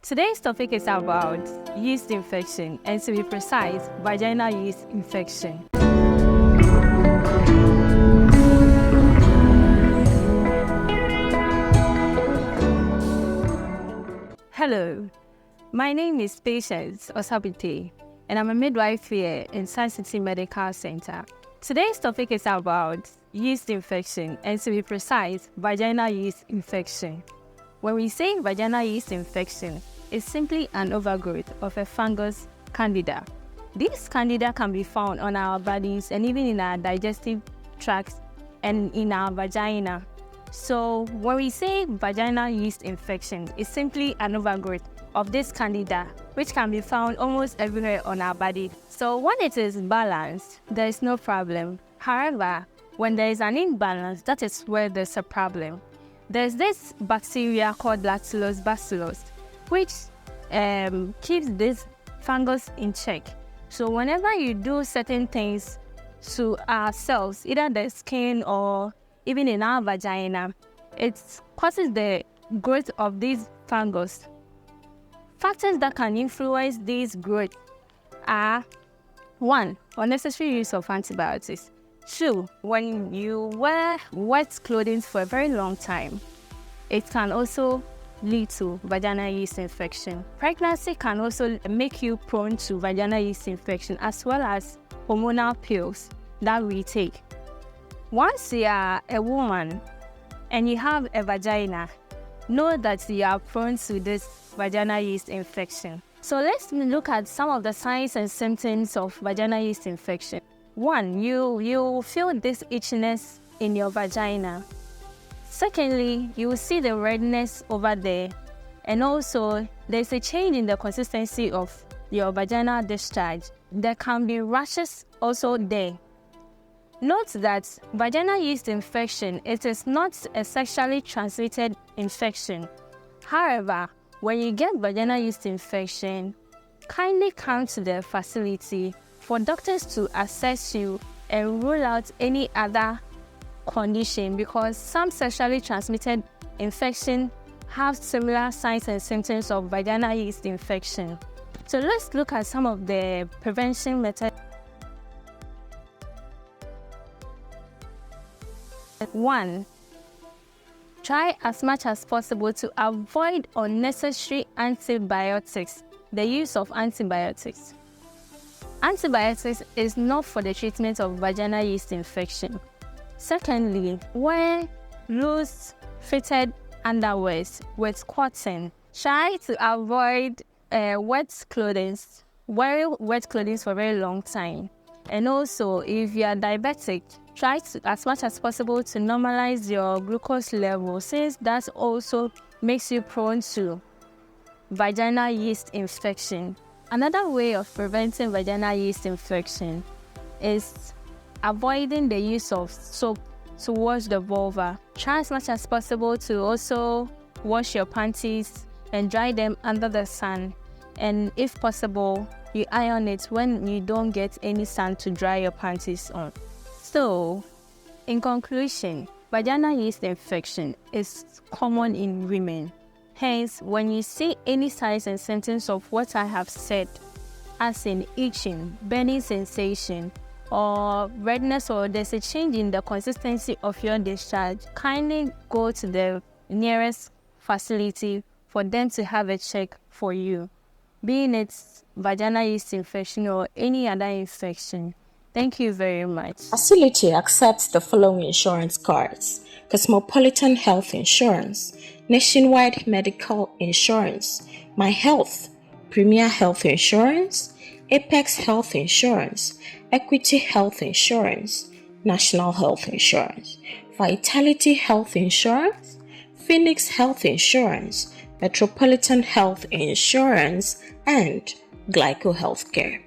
Today's topic is about yeast infection, and to be precise, vaginal yeast infection. Hello, my name is Patience Osabite, and I'm a midwife here in Science City Medical Center. Today's topic is about yeast infection, and to be precise, vaginal yeast infection. When we say vaginal yeast infection, it's simply an overgrowth of a fungus candida. This candida can be found on our bodies and even in our digestive tracts and in our vagina. So when we say vaginal yeast infection, it's simply an overgrowth of this candida, which can be found almost everywhere on our body. So when it is balanced, there is no problem. However, when there is an imbalance, that is where there's a problem. There's this bacteria called lactobacillus, which keeps this fungus in check. So whenever you do certain things to our cells, either the skin or even in our vagina, it causes the growth of these fungus. Factors that can influence this growth are 1. Unnecessary use of antibiotics. 2. When you wear wet clothing for a very long time, it can also lead to vaginal yeast infection. Pregnancy can also make you prone to vaginal yeast infection, as well as hormonal pills that we take. Once you are a woman and you have a vagina, know that you are prone to this vaginal yeast infection. So let's look at some of the signs and symptoms of vaginal yeast infection. 1, you feel this itchiness in your vagina. Secondly, you will see the redness over there, and also there's a change in the consistency of your vaginal discharge. There can be rashes also there. Note that vaginal yeast infection, it is not a sexually transmitted infection. However, when you get vaginal yeast infection, kindly come to the facility for doctors to assess you and rule out any other condition, because some sexually transmitted infection have similar signs and symptoms of vaginal yeast infection. So let's look at some of the prevention methods. 1. Try as much as possible to avoid unnecessary antibiotics, the use of antibiotics. Antibiotics is not for the treatment of vaginal yeast infection. Secondly, wear loose fitted underwears with cotton. Try to avoid wet clothing, wearing wet clothing for a very long time. And also, if you are diabetic, try to, as much as possible, to normalize your glucose level, since that also makes you prone to vaginal yeast infection. Another way of preventing vaginal yeast infection is avoiding the use of soap to wash the vulva. Try as much as possible to also wash your panties and dry them under the sun. And if possible, you iron it when you don't get any sun to dry your panties on. So, in conclusion, vaginal yeast infection is common in women. Hence, when you see any signs and symptoms of what I have said, as in itching, burning sensation, or redness, or there's a change in the consistency of your discharge, kindly go to the nearest facility for them to have a check for you, being it vaginal yeast infection or any other infection. Thank you very much. Facility accepts the following insurance cards: Cosmopolitan Health Insurance, Nationwide Medical Insurance, My Health, Premier Health Insurance, Apex Health Insurance, Equity Health Insurance, National Health Insurance, Vitality Health Insurance, Phoenix Health Insurance, Metropolitan Health Insurance, and Glyco Healthcare.